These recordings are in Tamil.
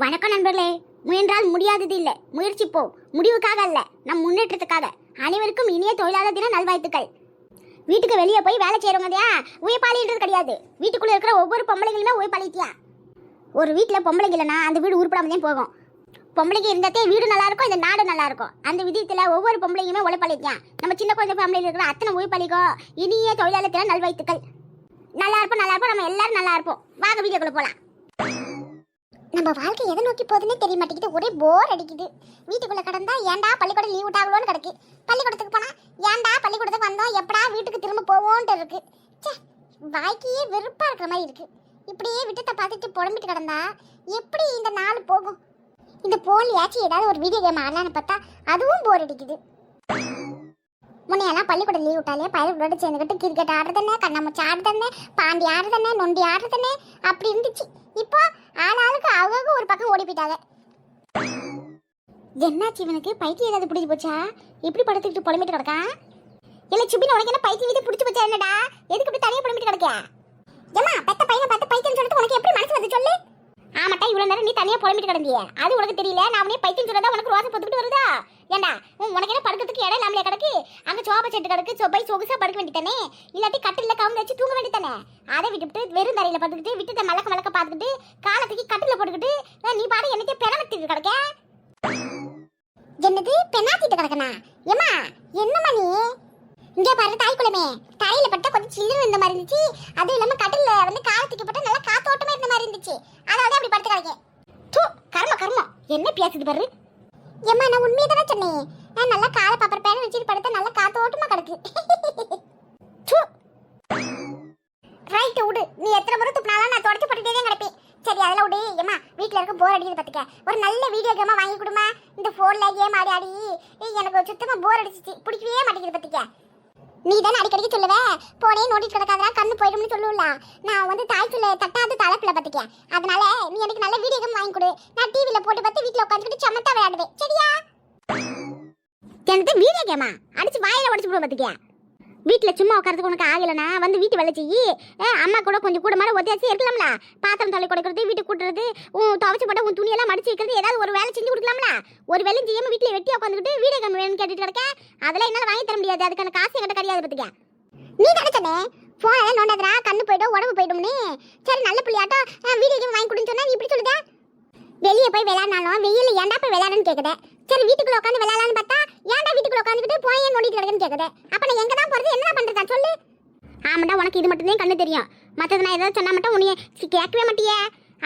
வணக்கம் நண்பர்களே. முயன்றால் முடியாதது இல்லை, முயற்சிப்போம். முடிவுக்காக அல்ல, நம் முன்னேற்றத்துக்காக. அனைவருக்கும் இனிய தொழிலாளர் தின நல்வாழ்த்துக்கள். வீட்டுக்கு வெளியே போய் வேலை செய்யறவங்கயா உயர்பாலின்றது கிடையாது. வீட்டுக்குள்ள இருக்கிற ஒவ்வொரு பொம்பளைங்களுமே உயர்பாலித்தியா. ஒரு வீட்டில் பொம்பளைங்க இல்லைன்னா அந்த வீடு உருப்படாம தான் போகும். பொம்பளைங்க இருந்தாத்தே வீடு நல்லா இருக்கும், இந்த நாடு நல்லா இருக்கும். அந்த விதத்தில் ஒவ்வொரு பொம்பளைங்களுமே உழைப்பாளித்தியா. நம்ம சின்ன குழந்தை பொம்பளைங்க இருக்கிற அத்தனை உயர்பாலிக்கும் இனிய தொழிலாளர் தின நல்வாழ்த்துக்கள். நல்லா இருப்போம், நம்ம எல்லாரும் நல்லா இருப்போம். வாங்க வீடியோக்குள்ள போலாம். நம்ம வாழ்க்கை எதை நோக்கி போகுதுன்னே தெரிய மாட்டேங்குது. ஒரே போர் அடிக்குது. வீட்டுக்குள்ள கடந்தா ஏன்டா பள்ளிக்கூடம் லீவ் விட்டாங்களோன்னு கிடக்கு. பள்ளிக்கூடத்துக்கு போனா ஏன்டா பள்ளிக்கூடத்துக்கு வந்தோம், எப்படா வீட்டுக்கு திரும்ப போவோன்ட்டு இருக்கு. சே, வாழ்க்கையே வெறுப்பா இருக்கிற மாதிரி இருக்கு. இப்படியே விட்டத்தை பார்த்துட்டு புலம்பிட்டு கிடந்தா எப்படி இந்த நாள் போகும்? இந்த போன்லயாச்சும் ஏதாவது ஒரு வீடியோ கேம் ஆடலான்னு பார்த்தா அதுவும் போர் அடிக்குது. முன்னையெல்லாம் பள்ளிக்கூடம் லீவ் விட்டாலே பள்ளிக்கூட சேர்ந்துக்கிட்டு கிரிக்கெட் ஆடுறதுன்னு, கண்ணாமூச்சி ஆடுறதுன்னு, பாண்டி ஆடுறதுன்னு, நொண்டி ஆடுறதுன்னு அப்படி இருந்துச்சு. இப்போ ஆளாளுக்கு அவங்க ஒரு பக்கம் ஓடி போயிட்டாங்க. என்னாச்சு இவனுக்கு? பைத்தியம் ஏதாவது பிடிச்சி போச்சா? இப்படி படுத்துக்கிட்டு புலம்பிட்டு கிடக்கான். இல்லை சுபின், உனக்கு என்ன பைத்தியம் இது பிடிச்சி போச்சா? என்னடா எதுக்கு இப்படி தனியாக புலம்பிட்டு கிடக்க? ஏமா பெத்த பையனை பார்த்து பைத்தியம் சொல்லிட்டு உனக்கு எப்படி மனசு வந்து சொல்லு. ஆமாட்டா, இவ்வளோ நேரம் நீ தனியாக புலம்பிட்டு கிடந்தியே, அது உனக்கு தெரியல. நான் உனே பைத்தியம் சொல்லதான் உனக்கு ரோசை பொத்துக்கிட்டு வருதா? ஏண்டா உனக்கு என்ன படுக்கிறதுக்கு இடம் இல்லாமலே கிடக்கு? அங்கே சோபா செட்டு கிடக்கு, சொப்பை சொகுசா படுக்க வேண்டித்தானே? இல்லாட்டி கட்டில கவுந்து வச்சு தூங்க வேண்டித்தானே? அதை விட்டுவிட்டு வெறும் தரையில் படுத்துக்கிட்டு விட்டுட்ட மலக்க பார்த்துக்கிட்டு காலத்துக்கு கட்டில போட்டுக்கிட்டு நீ பாடு என்னைக்கே பெணாத்திட்டு கிடக்க. என்னது பெணாத்திட்டு கிடக்கனா? ஏமா என்னம்மா நீ? இங்கே பாரு தாய்க்குளமே, தரையில பட்டா கொஞ்சம் சில்லுன்னு இருந்த மாதிரி இருந்துச்சு. அதுவும் இல்லாம கட்டில வந்து காலத்துக்கு பட்டா நல்லா காத்தோட்டமா இருந்த மாதிரி இருந்துச்சு. அதாவது அப்படி படுத்து கிடக்கேன். கர்மம் என்ன பேசுது பாரு. ஏம்மா நான் உண்மையை தானே சொன்னேன். நான் நல்லா காலை பாப்பர் பேன வச்சுட்டு படுத்தா நல்லா காத்தோட்டமா கிடக்கு. ரைட்டு விடு, நீ எத்தனை முறை துப்பினாலும் நான் தொடச்சு போட்டுட்டே தான் கிடப்பேன். சரி அதெல்லாம் விடு. ஏம்மா வீட்டில் இருக்க போர் அடிக்குது பார்த்துக்க, ஒரு நல்ல வீடியோ கேமா வாங்கி கொடுமா. இந்த ஃபோனில் கேம் ஆடி ஆடி எனக்கு சுத்தமாக போர் அடிச்சிச்சு, பிடிக்கவே மாட்டேங்குது பார்த்துக்க. நீ தானே அடிக்கடிக்கு சொல்லுவ போனே நோட்டிட்டு கிடக்காதா கண்ணு போயிடும்னு சொல்லுவல. நான் வந்து தாய் சொல்ல தட்டாது தலைப்பில் பார்த்துக்க. அதனால நீ எனக்கு நல்ல வீடியோ கேம் வாங்கி கொடு. நான் டிவியில் போட்டு பார்த்து வீட்டில் உட்காந்துக்கிட்டு சமத்தா விளையாடுவேன். சரியா? எனக்கு வீடியோ கேமா அடிச்சு வாயில உடச்சு போட பார்த்துக்க. வீட்டில் சும்மா உட்காரத்துக்கு உனக்கு ஆகலைன்னா வந்து வீட்டு வேலை செய்யி. அம்மா கூட கொஞ்சம் கூட மாட ஒத்தியாச்சு இருக்கலாம்ல. பாத்திரம் தொலை கொடுக்கறது, வீட்டு கூட்டுறது, துவைச்சு போட்ட உன் துணியெல்லாம் மடிச்சு வைக்கிறது, ஏதாவது ஒரு வேலை செஞ்சு கொடுக்கலாம்ல. ஒரு வேலையும் செய்யாமல் வீட்டில் வெட்டி உட்காந்துக்கிட்டு வீடியோ கேம் வேணும்னு கேட்டுட்டு கிடக்க. அதெல்லாம் என்னால் வாங்கி தர முடியாது. அதுக்கான காசு என்கிட்ட கிடையாது பார்த்துக்க. நீ கிடைச்சனே ஃபோனை நோண்டாதரா கண்ணு போய்டும் உடம்பு போய்டும்னு. சரி நல்ல பிள்ளையாட்டம் வீடியோ கேம் வாங்கி கொடுன்னு சொன்னா நீ இப்படி சொல்லுத. வெளியே போய் விளையாடினாலும் வெயில் ஏன்டா போய் விளையாடுன்னு கேட்குது. சரி வீட்டுக்குள்ள உட்காந்து விளையாடலான்னு பார்த்தா ஏன்டா வீட்டுக்குள்ள உட்காந்துக்கிட்டு போய் ஏன் நோண்டிட்டு கிடக்குன்னு கேட்குது. அப்ப நான் எங்க தான் போறது, என்ன பண்றதா சொல்லு. ஆமாண்டா, உனக்கு இது மட்டும்தான் கண்ணு தெரியும். மற்றது நான் ஏதாவது சொன்னா மட்டும் உன்னைய கேட்கவே மாட்டியே.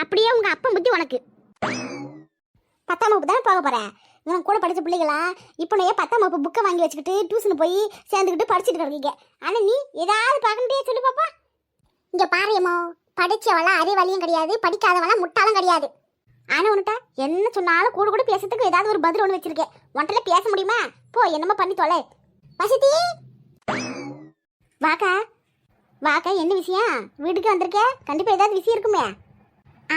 அப்படியே உங்க அப்பா புத்தி உனக்கு. 10ஆம் வகுப்பு தானே போக போறேன். இவன் கூட படித்த பிள்ளைகளா இப்போ நான் 10ஆம் வகுப்பு புக்கை வாங்கி வச்சுக்கிட்டு டியூஷன் போய் சேர்ந்துக்கிட்டு படிச்சுட்டு இருக்கீங்க. ஆனால் நீ ஏதாவது பார்க்கண்டே சொல்லு பாப்பா. இங்கே பாருமோ, படித்தவளாம் அறிவாளியும் கிடையாது, படிக்காதவளாம் முட்டாளும் கிடையாது. ஆனால் உன்கிட்ட என்ன சொன்னாலும் கூட கூட பேசுறதுக்கு ஏதாவது ஒரு பதில் ஒன்று வச்சிருக்கேன். உன்கிட்ட பேச முடியுமா? போ என்னமோ பண்ணி தொலை. வசதி வாக்கா வாக்கா, என்ன விஷயம்? வீட்டுக்கு வந்திருக்க, கண்டிப்பாக ஏதாவது விஷயம் இருக்குமே.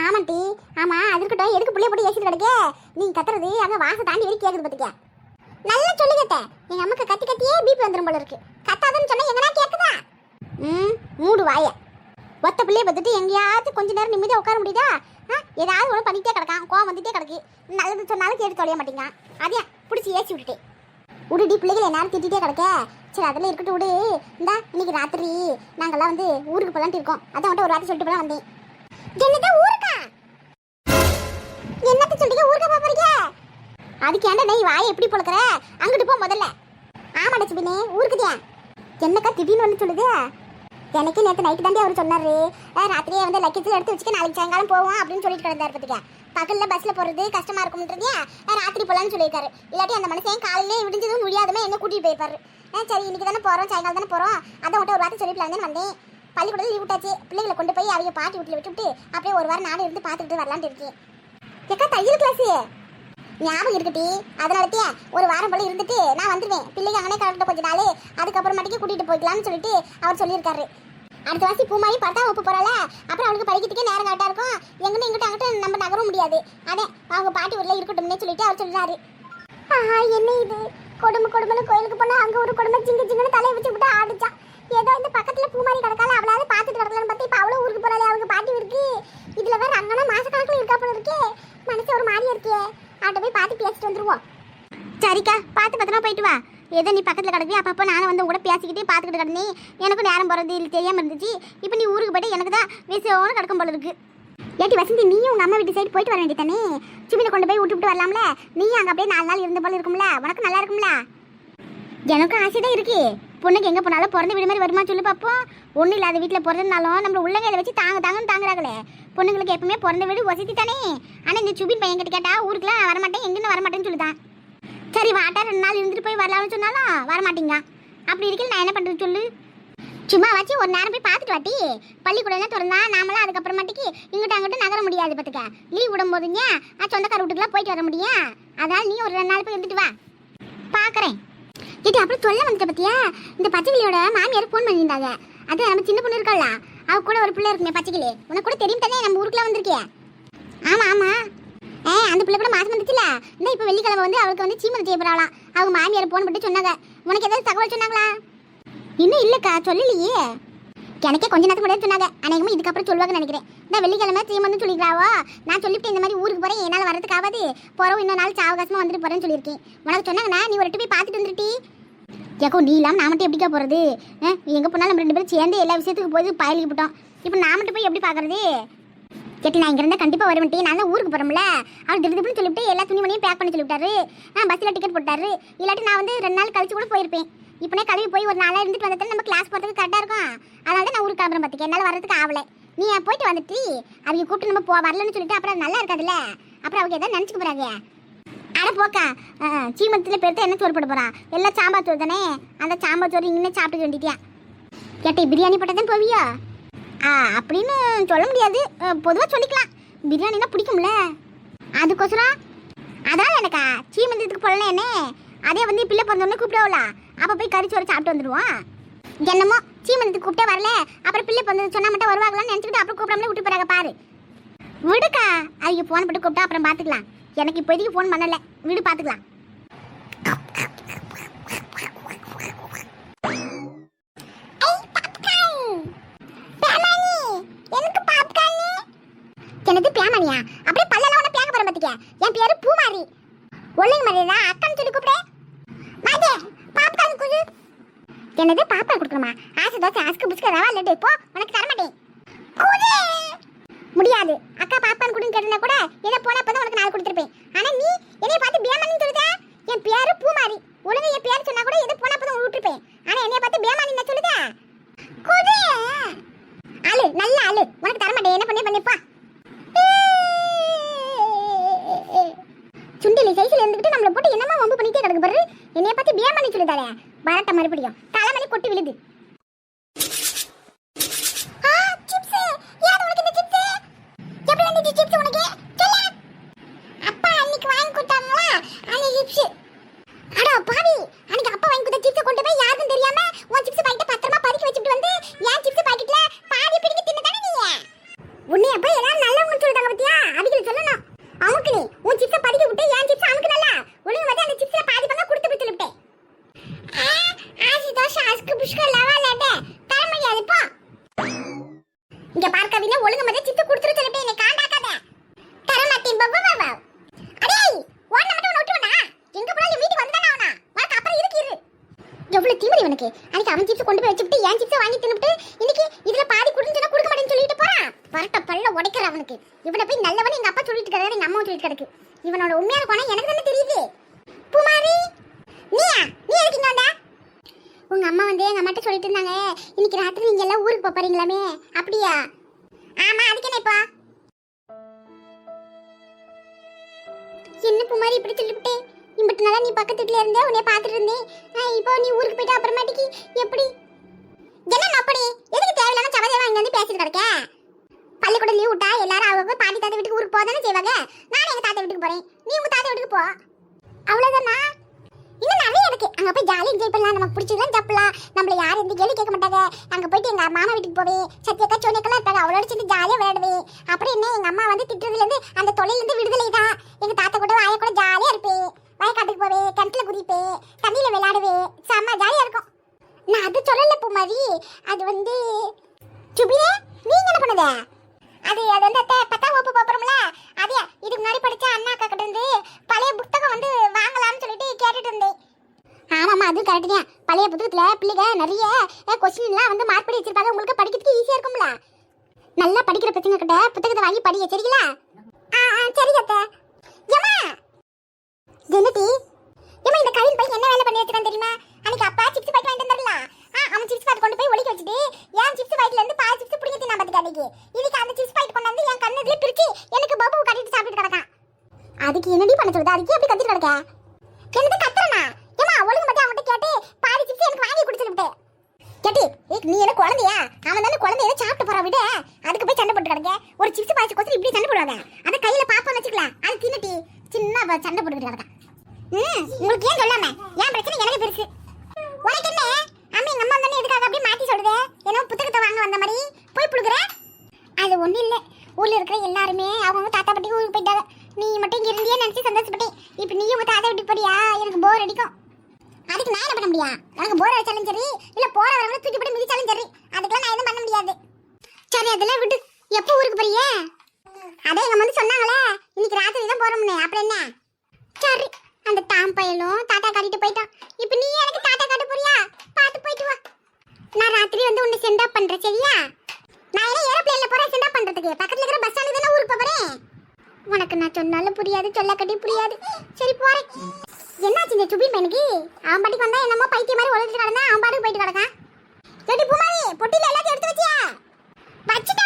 ஆமாட்டி, ஆமாம் அது இருக்கட்டும். எதுக்கு பிள்ளைய போட்டு ஏசிட்டு கிடக்க? நீ கத்துறது அங்கே வாசை தாண்டி வரைக்கும் கேட்குது பார்த்துக்க. நல்லா சொல்லி கத்த. எங்கள் அம்மாக்கு கத்தி கத்தியே பிபி வந்துடும் போல இருக்கு. கத்தாதுன்னு சொன்னால் எங்கன்னா கேட்குதா? மூடு வாய. ஒத்த பிள்ளைய பார்த்துட்டு எங்கேயாச்சும் கொஞ்ச நேரம் நிம்மதியாக உட்கார முடியுதா? ஏதாவது ஒன்று பண்ணிட்டே கிடக்கான், கோவம் வந்துட்டே கிடக்கு. நல்லது சொன்னாலும் கேட்டு தொலைய மாட்டேங்க. அதையா பிடிச்சி ஏசி விட்டுட்டேன். விடுடி, பிள்ளைகளை நேரம் திட்டிகிட்டே கிடக்க. சரி அதெல்லாம் இருக்கட்டும் விடு. இந்தா இன்னைக்கு ராத்திரி நாங்கள்லாம் வந்து ஊருக்கு போகலான்ட்டு இருக்கோம். அதான் வந்துட்டு ஒரு வார்த்தை சொல்லிட்டு போலாம் வந்தேன். என்னதான் ஊருக்கா? என்னத்த சொல்றீங்க? ஊருக்கா போறீங்க? அதுக்கு ஏன்டா நீ வாயை எப்படி பொழக்கிற? அங்கிட்டு போ முதல்ல. ஆமாடா சுபினே, ஊருக்கு தான். என்னக்கா திடீர்னு வந்து சொல்லுது? எனக்கு நேற்று நைட்டு தாண்டி அவர் சொன்னார், ராத்திரியே வந்து லக்கேஜ் எடுத்து வச்சுக்க, நாளைக்கு சாயங்காலம் போவோம் அப்படின்னு சொல்லிட்டு கிடந்தாரு பார்த்துக்க. பகலில் பஸ்ஸில் போகிறது கஷ்டமாக இருக்கும்ன்றதே ராத்திரி போகலான்னு சொல்லியிருக்காரு. இல்லாட்டி அந்த மனுஷன் காலையிலே விடிஞ்சதும் முடியாதமே எங்கே கூட்டிகிட்டு போயிருப்பாரு. சரி இன்னைக்கு தானே போகிறோம், சாயங்காலம் தானே போகிறோம், அதை மட்டும் ஒரு வார்த்தை சொல்லிட்டு வந்தேன். பள்ளிக்கூடத்தில் லீவ் விட்டாச்சு, பிள்ளைகளை கொண்டு போய் அவங்க பாட்டி வீட்டில் விட்டுவிட்டு அப்படியே ஒரு வாரம் நானும் இருந்து பார்த்துக்கிட்டு வரலான்ட்டு இருக்கேன். ஏக்கா தையல் கிளாஸு ஞாபகம் இருக்கட்டி, அதனாலத்தே ஒரு வாரம் போல இருந்துட்டு நான் வந்துடுவேன். பிள்ளைங்க அங்கனே கலந்துட்ட கொஞ்ச நாள், அதுக்கப்புறமாட்டிக்கு கூட்டிகிட்டு போய்க்கலாம்னு சொல்லிட்டு அவர் சொல்லியிருக்காரு. அடுத்த வாசி பூமாயி 10ஆம் வகுப்பு போகிறால, அப்புறம் அவளுக்கு படிக்கிறதுக்கே நேரம் கரெக்டாக இருக்கும். எங்கன்னு அங்கிட்ட நம்ம நகரும் முடியாது. அதே அவங்க பாட்டி ஊரில் இருக்கட்டும்னே சொல்லிட்டு அவர் சொல்கிறாரு. என்ன இது கொடுமைன்னு கோயிலுக்கு போனால் அங்கே ஒரு கொடுமை ஜிங்குன்னு தலையை வச்சு விட்டு ஆடிச்சான். ஏதோ இந்த பக்கத்தில் பூமாரி கிடக்கால அவளாவது பார்த்துட்டு கிடக்கலான்னு பார்த்து இப்போ அவ்வளோ ஊருக்கு போகிறாளே அவங்க பாட்டி இருக்கு. இதில் வேறு அங்கன்னா மாசக்கணக்கில் இருக்கா போல இருக்கே. மனசு ஒரு மாதிரியா இருக்கே, அவட்ட போய் பார்த்து பேசிட்டு வந்துருவோம். சரிக்கா, பார்த்து பத்திரமா போயிட்டு வா. ஏதோ நீ பக்கத்தில் கிடக்கு, அப்பப்போ நானும் வந்து கூட பேசிக்கிட்டே பார்த்துக்கிட்டு கிடந்தே. எனக்கும் நேரம் போகிறது இல்லை தெரியாமல் இருந்துச்சு. இப்போ நீ ஊருக்கு போய்ட்டு எனக்கு தான் விஷயம் கிடக்கும் போல இருக்கு. ஏட்டி வசந்தி, நீயும் உங்கள் அம்மா வீட்டு சைடு போயிட்டு வர வேண்டியதானே? சுமினை கொண்டு போய் விட்டுவிட்டு வரலாம்ல? நீயும் அங்கே அப்படியே 4 நாள் இருந்த போல இருக்கும்ல, உனக்கு நல்லா இருக்கும்ல? எனக்கும் ஆசை தான் இருக்கு. பொண்ணுக்கு எங்கே போனாலும் பிறந்த வீடு மாதிரி வருமா சொல்லி பார்ப்போம். ஒன்றும் இல்லாத வீட்டில் பிறந்தனாலும் நம்ம உள்ளங்கையில வச்சு தாங்கன்னு தாங்குறாங்களே. பொண்ணுங்களுக்கு எப்பவுமே பிறந்த வீடு வசதி தானே. ஆனால் இந்த சுபின் பையன் கிட்ட கேட்டால் ஊருக்குலாம் நான் வரமாட்டேன், எங்கேன்னு வரமாட்டேன்னு சொல்லுதான். சரி வாட்டா 2 நாள் இருந்துட்டு போய் வரலாம்னு சொன்னாலும் வரமாட்டீங்க. அப்படி இருக்கல நான் என்ன பண்ணுறது சொல்லு? சும்மா வச்சு ஒரு நேரம் போய் பார்த்துட்டு வாட்டி. பள்ளிக்கூடம் திறந்தா நாமளாம் அதுக்கப்புறமாட்டிக்கு இங்கிட்ட அங்கிட்ட நகர முடியாது. பார்த்துக்க, லீவ் விடும் போதுங்க சொந்தக்கார வீட்டுக்குலாம் போயிட்டு வர முடியும். அதனால் நீ ஒரு 2 நாள் போய் இருந்துட்டு வா. பார்க்குறேன். இது அப்படி சொல்ல வந்துட்ட பத்தியா? இந்த பச்சைக்கிளியோட மாமியார் ஃபோன் பண்ணியிருந்தாங்க. அது நம்ம சின்ன பொண்ணு இருக்கல, அவ கூட ஒரு பிள்ளை இருக்குமே பச்சைக்கிளி, உனக்கு கூட தெரியும் தானே? நம்ம ஊருக்குலாம் வந்திருக்கியா? ஆமாம் ஆமாம். அந்த பிள்ளை கூட மாசம் வந்துச்சுல. இந்த இப்போ வெள்ளிக்கிழமை வந்து அவளுக்கு வந்து சீமனை செய்ய போறாளாம். அவங்க மாமியார் ஃபோன் பண்ணி சொன்னாங்க. உனக்கு ஏதாவது தகவல் சொன்னாங்களா? இன்னும் இல்லைக்கா, சொல்லலையே. எனக்கே கொஞ்ச நேரத்துக்கு முன்னாடி சொன்னாங்க. அநேகமாக இதுக்கப்புறம் சொல்லுவாங்கன்னு நினைக்கிறேன். இந்த வெள்ளிக்கிழமை சீமன்னு சொல்லிக்கிறாவோ. நான் சொல்லிவிட்டு இந்த மாதிரி ஊருக்கு போகிறேன், என்னால் வரதுக்கு ஆகாது, போகிறோம் இன்னொரு நாள் சாவகாசமாக வந்துட்டு போகிறேன்னு சொல்லியிருக்கேன். உனக்கு சொன்னாங்கண்ணா நீ ஒரு போய் பார்த்துட்டு வந்துருட்டி. ஏக்கோ நீ இல்லாமல் நான் மட்டும் எப்படிக்கா போகிறது? எங்கே போனாலும் நம்ம 2 பேரும் சேர்ந்து எல்லா விஷயத்துக்கு போய் பயலுக்கு போட்டோம். இப்போ நான் மட்டும் போய் எப்படி பார்க்குறது? கேட்டு நான் இங்கே இருந்தால் கண்டிப்பாக வருவேன்ட்டி. நான் தான் ஊருக்கு போகிறோம்ல. அவர் திடீர்னு சொல்லிவிட்டு எல்லா துணிமணியும் பேக் பண்ணி சொல்லிவிட்டாரு. பஸ்ஸில் டிக்கெட் போட்டாரு. இல்லாட்டி நான் வந்து 2 நாள் கழிச்சு கூட போயிருப்பேன். இப்போனே கிளம்பி போய் ஒரு 4 நாள் இருந்துட்டு வந்துட்டு நம்ம கிளாஸ் போகிறதுக்கு கரெக்டாக இருக்கும். அதனால தான் நான் ஊருக்கு கிளம்புறேன். பார்த்துக்க, என்னால் வரதுக்கு ஆகலை. நீ போயிட்டு வந்துட்டு அவங்க கூப்பிட்டு நம்ம வரலன்னு சொல்லிட்டு அப்புறம் நல்லா இருக்காதுல்ல. அப்புறம் அவங்க எதாவது நினச்சிக்க போகிறாங்க. அட போக்கா, சீமத்தில் பெருத்த என்ன சோறு போட போகிறான்? எல்லாம் சாம்பார் சோறு தானே. அந்த சாம்பார் சோறு இங்கே சாப்பிட்டுக்க வேண்டியதியா? கேட்டே பிரியாணி போட்டதான் போவியா? அப்படின்னு சொல்ல முடியாது, பொதுவாக சொல்லிக்கலாம். பிரியாணினா பிடிக்கும்ல, அதுக்கோசரம். அதான் எனக்கா சீமந்தத்துக்கு போடலாம் என்ன. அதே வந்து பிள்ளை பிறந்தோடனே கூப்பிடுவோம்ல, அப்போ போய் கறிச்சோறு சாப்பிட்டு வந்துடுவோம். என்னமோ சீமந்தத்துக்கு கூப்பிட்டே வரல, அப்புறம் பிள்ளை பிறந்தது சொன்னால் மட்டும் வருவாங்களான்னு நினச்சிக்கிட்டு அப்புறம் கூப்பிடாமலே விட்டு போகிறாங்க பாரு. விடுக்கா, அவங்க ஃபோன் போட்டு கூப்பிட்டா அப்புறம் பார்த்துக்கலாம். எனக்கு இப்போதைக்கு ஃபோன் பண்ணலை, வீடு பார்த்துக்கலாம். எனது பேமணியா? அப்படியே பல்லெல்லாம் ஒன்று பேக்க போகிறேன். பார்த்துக்க, என் பேரு பூமாரி. ஒழுங்கு மாதிரியா அக்கான்னு சொல்லி கூப்பிடு. மாதே பாப்கார்ன் குழு. என்னது பாப்கார்ன் கொடுக்கணுமா? ஆசை தோசை அஸ்கு புஸ்கு ரவா லட்டு போ, உனக்கு தரமாட்டேன். முடியாது. அக்கா பாப்கார்ன் குடுன்னு கேட்டா கூட ஏதோ போனா அப்போ உனக்கு 4 கொடுத்துருப்பேன். ஆனால் நீ என்னைய பார்த்து பேமணின்னு சொல்லுதா? என் பேரு பூமாரி. ஒழுங்கு என் பேர் சொன்னா கூட ஏதோ போனா அப்போ தான் விட்டுருப்பேன். ஆனால் என்னைய பார்த்து பேமணின்னு சொல்லுதா? ஆளு நல்ல ஆளு, உனக்கு தரமாட்டேன். என்ன பண்ணிப்பா? சுண்டிலி சைஸ்ல இருந்துட்டு நம்மள போட்டு என்னமா வம்பு பண்ணிட்டே கிடக்கு பாரு. என்னைய பார்த்து பேமணி சொல்லுதாரே, வரட்ட மறுபடியும் தலைமணி கொட்டி விழுது. சிப்ஸ் யார் உனக்கு இந்த சிப்ஸ்? எப்படி வந்து சிப்ஸ் உனக்கு சொல்ல? அப்பா அன்னைக்கு வாங்கி கொடுத்தாங்களா அந்த சிப்ஸ். அட பாவி, அன்னைக்கு அப்பா வாங்கி கொடுத்த சிப்ஸ் கொண்டு போய் யாருக்கும் தெரியாம உன் சிப்ஸ் பாக்கெட் பத்திரமா பதுக்கி வச்சிட்டு வந்து ஏன் சிப்ஸ் பாக்கெட்ல பாதி பிடிக்க தின்னதானே நீ? உன்னை அப்ப எல்லாரும் நல்லவங்க சொல்லிட்டாங்க பத்தியா? அதுக்கு சொல்லணும். அமுக்கு நீ உன் சிப்ஸை படிக்க விட்டு என் சிப்ஸ் அமுக்கு நல்லா ஒழுங்கு வந்து அந்த சிப்ஸ்ல பாதி பங்கா கொடுத்து போய் சொல்லிவிட்டேன். ஆசி தோசை அஸ்கு புஷ்கு லவா லட்டு தர முடியாது போ. இங்க பார்க்காதீங்க, ஒழுங்கு மாதிரி சிப்ஸ் கொடுத்துட்டு சொல்லிவிட்டேன். என்னை காண்டாக்காத. தர மாட்டேன் பாபா பாபா. அடே ஓட மட்டும் உன்னை விட்டுவனா? எங்க போனாலும் வீட்டுக்கு வந்தானே அவனா? உனக்கு அப்புறம் இருக்கு. எவ்வளவு திமிரி உனக்கு. அன்னைக்கு அவன் சிப்ஸ் கொண்டு போய் வச்சுட்டு என் சிப்ஸை வாங்கி தின்னுட்டு இன்னைக்கு இதுல பாதி கொடுன்னு சொன்னா கொடுக்க மாட்டேன்னு சொல்லிட்டு போறான். பரட்ட பல்ல உடைக்கிற அவனுக்கு. இவனை போய் நல்லவன் எங்க அப்பா சொல்லிட்டு இருக்காரு, எங்க அம்மாவும் சொல்லிட்டு கிடக்கு. இவனோட உண்மையான குணம் எனக்கு தானே தெரியுது. பூமாரி நீ எதுக்கு இங்க வந்த? உங்க அம்மா வந்து எங்க அம்மாட்ட சொல்லிட்டு இருந்தாங்க, இன்னைக்கு ராத்திரி நீங்க எல்லாம் ஊருக்கு போறீங்களாமே. அப்படியா? ஆமா, அதுக்கு என்ன இப்போ? என்ன பூமாரி இப்படி சொல்லிவிட்டே? இம்பட்டு நாளா நீ பக்கத்து வீட்டுல இருந்தே உன்னைய பாத்துட்டு இருந்தேன். இப்போ நீ ஊருக்கு போயிட்டு அப்புறமாட்டிக்கு எப்படி? என்ன அப்படி எதுக்கு தேவையில்லாம சவதேவா இங்க வந்து பேசிட்டு கிடக்க? பள்ளிக்கூட லீவ் விட்டா எல்லாரும் அவங்க பாட்டி தாத்தா வீட்டுக்கு ஊருக்கு போதானே செய்வாங்க. நானும் எங்க தாத்தா வீட்டுக்கு போறேன், நீ உங்க தாத்தா வீட்டுக்கு போ. அவ்வளவுதானா? இன்னும் நிறைய இருக்கு. அங்க போய் ஜாலியாக என்ஜாய் பண்ணலாம், நமக்கு பிடிச்சதுதான் சாப்பிடலாம். நம்மள யாரும் எந்த கேள்வி கேட்க மாட்டாங்க. அங்க போயிட்டு எங்க மாமா வீட்டுக்கு போவேன், சத்தியக்கா சோனியக்கெல்லாம் இருப்பாங்க, அவளோட சேர்ந்து ஜாலியாக விளையாடுவேன். அப்புறம் என்ன, எங்க அம்மா வந்து திட்டுறதுல இருந்து அந்த தொலைல இருந்து விடுதலை தான். எங்க தாத்தா கூட ஆயா கூட ஜாலியா இருப்பேன். வயக்காட்டுக்கு போவேன், கிணத்துல குதிப்பேன், தண்ணியில விளையாடுவேன், செம்ம ஜாலியா இருக்கும். நான் அது சொல்லல பூமாரி, அது வந்து சுபியே நீங்க என்ன பண்ணுத? அது வந்து அத்தை 10ஆம் வகுப்பு போறோம்ல. அதே இதுக்கு முன்னாடி படிச்ச அண்ணா அக்கா கிட்ட இருந்து பழைய புத்தகம் வந்து வாங்கலாம்னு சொல்லிட்டு கேட்டுட்டு இருந்தேன். ஆமாம்மா, அது கரெக்ட் தான். பழைய புத்தகத்துல பிள்ளைங்க நிறைய கொஸ்டின்லாம் வந்து மார்க் பண்ணி வச்சிருப்பாங்க. உங்களுக்கு படிக்கிறதுக்கு ஈஸியா இருக்கும்ல. நல்லா படிக்கிற பசங்க கிட்ட புத்தகத்தை வாங்கி படிங்க, சரிங்களா? சரி அத்தை. ஏமா என்னடி ஏமா இந்த கவின் பையன் என்ன வேலை பண்ணி வச்சிருக்கான் தெரியுமா? அன்னைக்கு அப்பா சிப்ஸ் பாக்கெட் வாங்கிட்டு வந்தாருல, அவன் சிப்ஸ் பாக்கெட் கொண்டு போய் ஒளிக்க வச்சுட்டு என் சிப்ஸ் பாக்கெட்ல இருந்து பாதி சிப்ஸ் புடிங்க தின்னா பாத்துக்க. அன்னைக்கு இதுக்கு அந்த சிப்ஸ் பாக்கெட் கொண்டு வந்து என் கண்ணுல பிரிச்சு எனக்கு பப்பு கட்டிட்டு சாப்பிட்டு கிடக்கான். அதுக்கு என்னடி பண்ண சொல்லுது? அதுக்கு எப்படி கத்திட்டு கிடக்க? என்னது கத்துறனா? ஏமா ஒழுங்கு மட்டும் அவன்கிட்ட கேட்டு பாதி சிப்ஸ் எனக்கு வாங்கி குடிச்சிட்டு கேட்டி. நீ என்ன குழந்தையா? அவன் தானே குழந்தைய சாப்பிட்டு போறா விட அதுக்கு போய் சண்டை போட்டு கிடக்க. ஒரு சிப்ஸ் பாய்ச்சி கொசம் இப்படி சண்டை போடுவாங்க. அதை கையில பாப்பா வச்சுக்கலாம். அது தின்னுட்டி சின்ன சண்டை போட்டுக்கிட்டு கிடக்க. உங்களுக்கு ஏன் சொல்லாம? என் பிரச்சனை எனக்கு பெருசு. உனக்கு என்ன அம்மா எங்க அம்மா தானே எதுக்காக அப்படியே மாத்தி சொல்லுது? ஏன்னா புத்தகத்தை வாங்க வந்த மாதிரி போய் புடுக்குற. அது ஒண்ணும் இல்ல, ஊர்ல இருக்கிற எல்லாருமே அவங்க தாத்தா பாட்டி ஊருக்கு போயிட்டாங்க. நீ மட்டும் இங்க இருந்தியே நினைச்சு சந்தோஷப்பட்டேன். இப்ப நீ உங்க தாத்தா வீட்டுக்கு போறியா? எனக்கு போர் அடிக்கும். அதுக்கு நான் என்ன பண்ண முடியா? எனக்கு போர் அடிச்சாலும் சரி, இல்ல போற வரவங்க தூக்கி போட்டு மிதிச்சாலும் சரி, அதுக்கெல்லாம் நான் எதுவும் பண்ண முடியாது. சரி அதெல்லாம் விட்டு, எப்போ ஊருக்கு போறியே? அதே எங்க வந்து சொன்னாங்களே இன்னைக்கு ராத்திரி தான் போறோம்னு. அப்புறம் என்ன? சரி, அந்த தாம் பையலும் தாத்தா காட்டிட்டு போயிட்டான். இப்ப நீ எனக்கு தாத்தா காட்ட போறியா? பாத்து போயிட்டு வா. நான் ராத்திரி வந்து உன்னை சென்ட் அப் பண்றேன், சரியா? நான் என்ன ஏரோப்ளேன்ல போறேன் சென்ட் அப் பண்றதுக்கு? பக்கத்துல இருக்கிற பஸ் ஸ்டாண்டுக்கு தானே ஊருக்கு போறேன். உனக்கு நான் சொன்னாலும் புரியாது, சொல்ல கட்டி புரியாது. சரி போறேன். என்னாச்சு இந்த சுபி பையனுக்கு? அவன் பாட்டுக்கு வந்தா என்னமோ பைத்திய மாதிரி உழைச்சிட்டு கிடந்தா அவன் பாட்டுக்கு போயிட்டு கிடக்கான். சரி பூமாரி, பொட்டில எல்லாத்தையும் எடுத்து வச்சியா? வச்சுட்டா